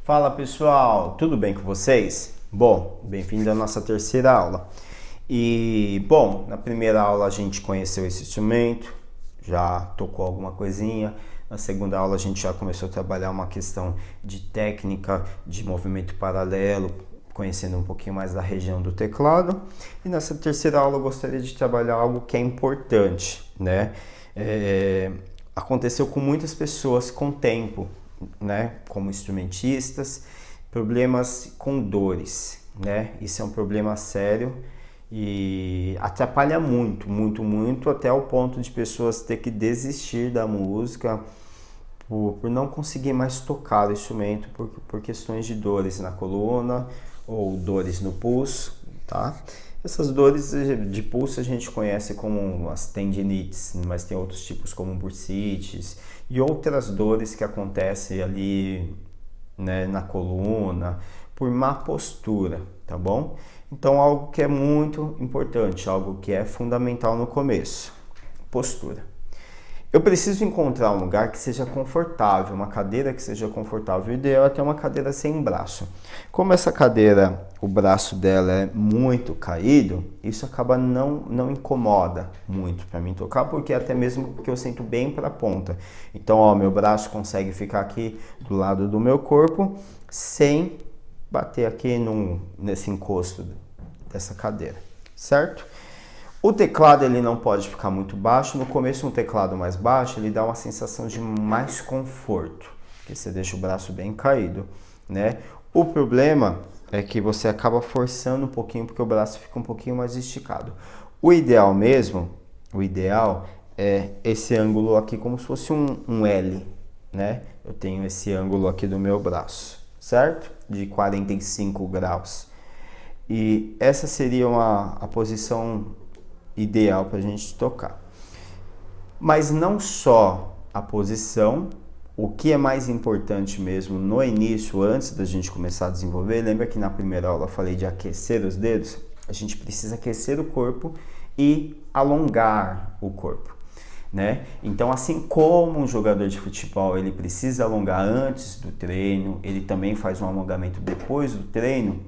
Fala pessoal, tudo bem com vocês? Bom, bem-vindo à nossa terceira aula. Na primeira aula a gente conheceu esse instrumento, já tocou alguma coisinha. Na segunda aula a gente já começou a trabalhar uma questão de técnica, de movimento paralelo, conhecendo um pouquinho mais da região do teclado. E nessa terceira aula eu gostaria de trabalhar algo que é importante, né? Aconteceu com muitas pessoas com o tempo, né, como instrumentistas, problemas com dores, né? Isso é um problema sério e atrapalha muito, até o ponto de pessoas ter que desistir da música por não conseguir mais tocar o instrumento por questões de dores na coluna ou dores no pulso, tá? Essas dores de pulso a gente conhece como as tendinites, mas tem outros tipos como bursites e outras dores que acontecem ali, né, na coluna por má postura, tá bom? Então algo que é muito importante, algo que é fundamental no começo, postura. Eu preciso encontrar um lugar que seja confortável, uma cadeira que seja confortável. O ideal é ter uma cadeira sem braço. Como essa cadeira, o braço dela é muito caído, isso acaba não incomoda muito para mim tocar, porque até mesmo porque eu sinto bem para a ponta. Então, ó, meu braço consegue ficar aqui do lado do meu corpo sem bater aqui nesse encosto dessa cadeira, certo? O teclado ele não pode ficar muito baixo. No começo um teclado mais baixo ele dá uma sensação de mais conforto, porque você deixa o braço bem caído, né? O problema é que você acaba forçando um pouquinho porque o braço fica um pouquinho mais esticado. O ideal é esse ângulo aqui como se fosse um L, né? Eu tenho esse ângulo aqui do meu braço, certo? De 45 graus. E essa seria a posição ideal para a gente tocar. Mas não só a posição, o que é mais importante mesmo no início, antes da gente começar a desenvolver, lembra que na primeira aula eu falei de aquecer os dedos? A gente precisa aquecer o corpo e alongar o corpo, né? Então, assim como um jogador de futebol ele precisa alongar antes do treino, ele também faz um alongamento depois do treino.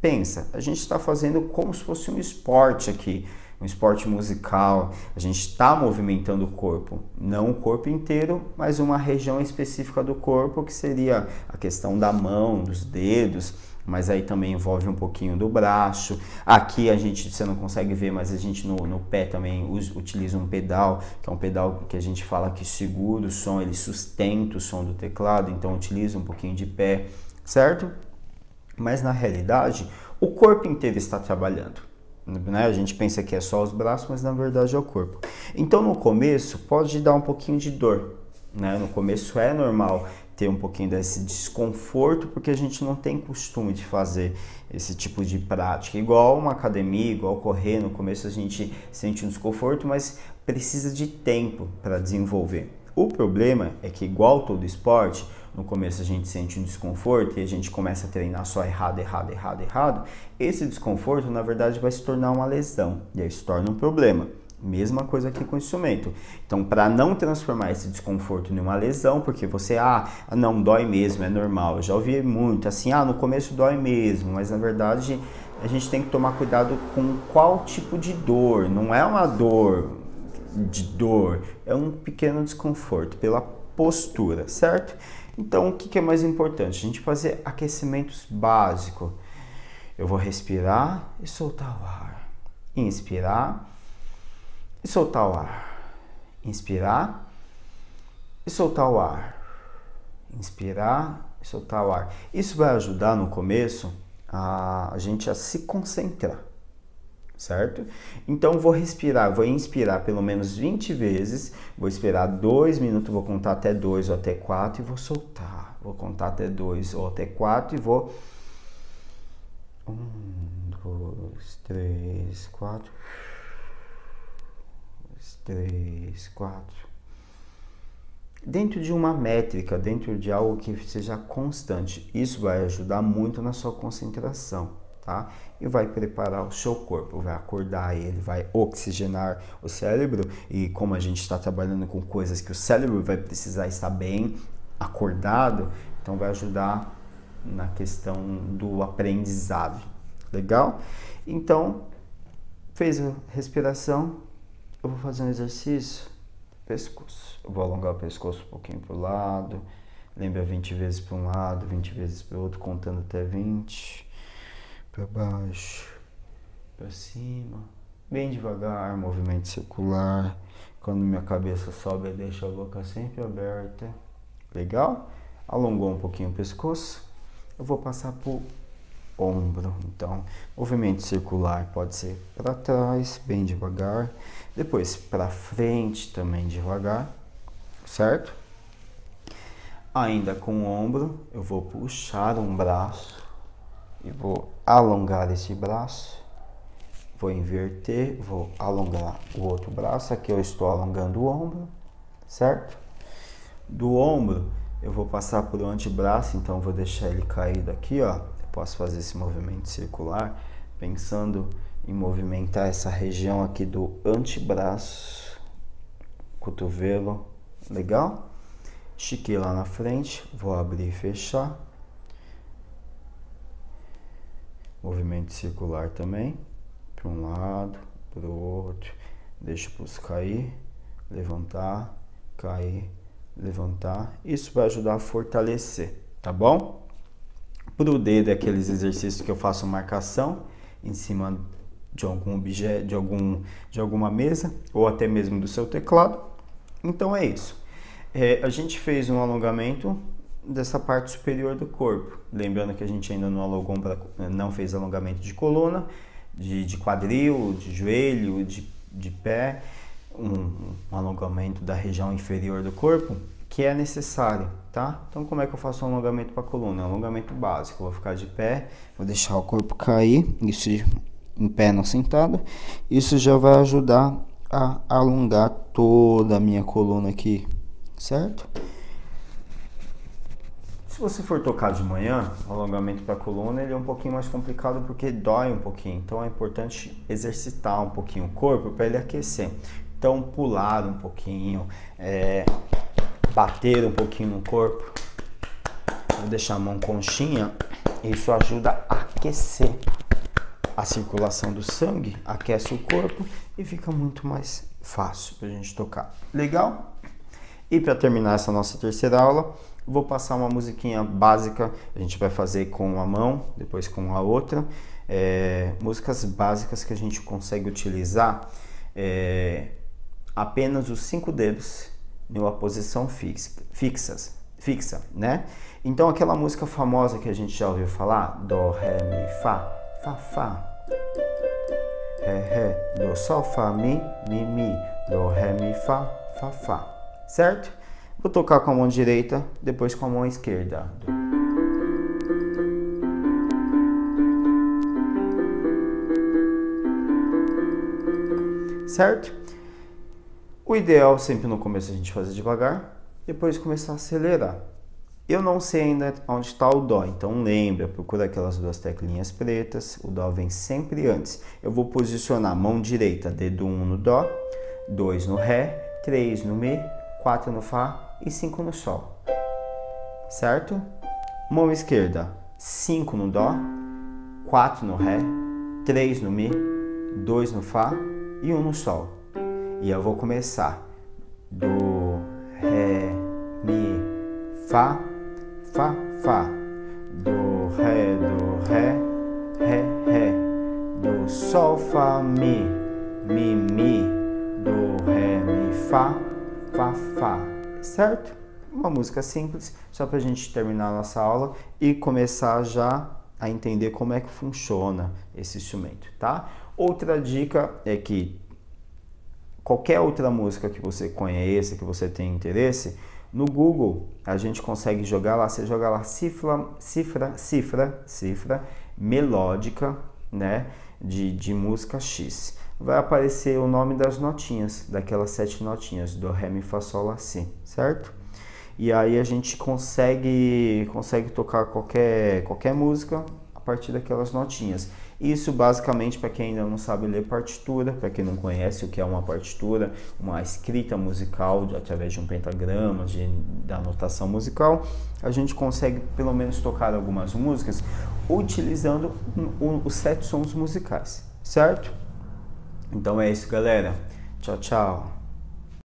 Pensa, a gente está fazendo como se fosse um esporte aqui, um esporte musical, a gente está movimentando o corpo, não o corpo inteiro, mas uma região específica do corpo, que seria a questão da mão, dos dedos, mas aí também envolve um pouquinho do braço. Aqui você não consegue ver, mas a gente no pé também utiliza um pedal, que é um pedal que a gente fala que segura o som, ele sustenta o som do teclado, então utiliza um pouquinho de pé, certo? Mas na realidade, o corpo inteiro está trabalhando. Né? A gente pensa que é só os braços, mas na verdade é o corpo. Então no começo pode dar um pouquinho de dor, né? No começo é normal ter um pouquinho desse desconforto, porque a gente não tem costume de fazer esse tipo de prática. Igual uma academia, igual correr, no começo a gente sente um desconforto, mas precisa de tempo para desenvolver. O problema é que, igual todo esporte, no começo a gente sente um desconforto e a gente começa a treinar só errado. Esse desconforto, na verdade, vai se tornar uma lesão e aí se torna um problema. Mesma coisa aqui com o instrumento. Então, para não transformar esse desconforto em uma lesão, porque você, não, dói mesmo, é normal. Eu já ouvi muito, assim, no começo dói mesmo, mas na verdade a gente tem que tomar cuidado com qual tipo de dor. Não é uma dor, é um pequeno desconforto pela postura, certo? Então, o que é mais importante? A gente fazer aquecimentos básicos. Eu vou respirar e soltar o ar. Inspirar e soltar o ar. Inspirar e soltar o ar. Inspirar e soltar o ar. Isso vai ajudar no começo a gente a se concentrar, certo? Então vou inspirar pelo menos 20 vezes, vou esperar 2 minutos, vou contar até 2 ou até 4 e vou soltar. Vou contar até 2 ou até 4 e vou 1, 2, 3, 4. 3, 4. Dentro de uma métrica, dentro de algo que seja constante, isso vai ajudar muito na sua concentração, tá? E vai preparar o seu corpo, vai acordar ele, vai oxigenar o cérebro. E como a gente está trabalhando com coisas que o cérebro vai precisar estar bem acordado, então vai ajudar na questão do aprendizado. Legal? Então, fez a respiração, eu vou fazer um exercício, pescoço. Eu vou alongar o pescoço um pouquinho para o lado, lembra 20 vezes para um lado, 20 vezes para o outro, contando até 20, para baixo, para cima, bem devagar, movimento circular. Quando minha cabeça sobe, eu deixo a boca sempre aberta. Legal? Alongou um pouquinho o pescoço. Eu vou passar por ombro. Então, movimento circular pode ser para trás, bem devagar. Depois para frente, também devagar. Certo? Ainda com o ombro, eu vou puxar um braço e vou alongar esse braço. Vou inverter, vou alongar o outro braço. Aqui eu estou alongando o ombro, certo? Do ombro, eu vou passar por o antebraço, então vou deixar ele caído aqui, ó. Eu posso fazer esse movimento circular, pensando em movimentar essa região aqui do antebraço, cotovelo, legal? Estiquei lá na frente, vou abrir e fechar. Movimento circular também. Para um lado, para o outro, deixa o pulso cair, levantar, cair, levantar. Isso vai ajudar a fortalecer, tá bom? Para o dedo é aqueles exercícios que eu faço marcação em cima de algum objeto, de alguma mesa ou até mesmo do seu teclado. Então é isso. A gente fez um alongamento dessa parte superior do corpo. Lembrando que a gente ainda não fez alongamento de coluna, de quadril, de joelho, de pé, um alongamento da região inferior do corpo, que é necessário, tá? Então, como é que eu faço um alongamento para a coluna? É um alongamento básico. Eu vou ficar de pé, vou deixar o corpo cair, isso em pé, não sentado. Isso já vai ajudar a alongar toda a minha coluna aqui, certo? Se você for tocar de manhã, o alongamento para a coluna ele é um pouquinho mais complicado porque dói um pouquinho. Então é importante exercitar um pouquinho o corpo para ele aquecer. Então pular um pouquinho, bater um pouquinho no corpo. Vou deixar a mão conchinha. Isso ajuda a aquecer a circulação do sangue, aquece o corpo e fica muito mais fácil para a gente tocar. Legal? E para terminar essa nossa terceira aula, vou passar uma musiquinha básica, a gente vai fazer com uma mão, depois com a outra, músicas básicas que a gente consegue utilizar apenas os 5 dedos em uma posição fixa, né? Então aquela música famosa que a gente já ouviu falar, Dó, Ré, Mi, Fá, Fá, Fá, Ré, Ré, Dó, Sol, Fá, Mi, Dó, Ré, Mi, Fá, Fá, Fá, certo? Vou tocar com a mão direita, depois com a mão esquerda. Certo? O ideal sempre no começo a gente fazer devagar, depois começar a acelerar. Eu não sei ainda onde está o Dó, então lembra, procura aquelas 2 teclinhas pretas, o Dó vem sempre antes. Eu vou posicionar mão direita, dedo 1 no Dó, 2 no Ré, 3 no Mi, 4 no Fá e 5 no Sol, certo? Mão esquerda, 5 no Dó, 4 no Ré, 3 no Mi, 2 no Fá e 1 no Sol. E eu vou começar Dó, Ré, Mi, Fá, Fá, Fá, Dó, Ré, Ré, Ré, Dó, Sol, Fá, Mi, Dó, Ré, Mi, Fá, Fá, Fá, certo? Uma música simples, só para a gente terminar a nossa aula e começar já a entender como é que funciona esse instrumento, tá? Outra dica é que qualquer outra música que você conheça, que você tenha interesse, no Google a gente consegue jogar lá, você joga lá cifra melódica, né, de música X. Vai aparecer o nome das notinhas, daquelas 7 notinhas, do Ré, Mi, Fá, Sol, Lá, Si, certo? E aí a gente consegue tocar qualquer música partir daquelas notinhas. Isso basicamente para quem ainda não sabe ler partitura, para quem não conhece o que é uma partitura, uma escrita musical através de um pentagrama, da notação musical, a gente consegue pelo menos tocar algumas músicas utilizando os 7 sons musicais, certo? Então é isso, galera. Tchau, tchau.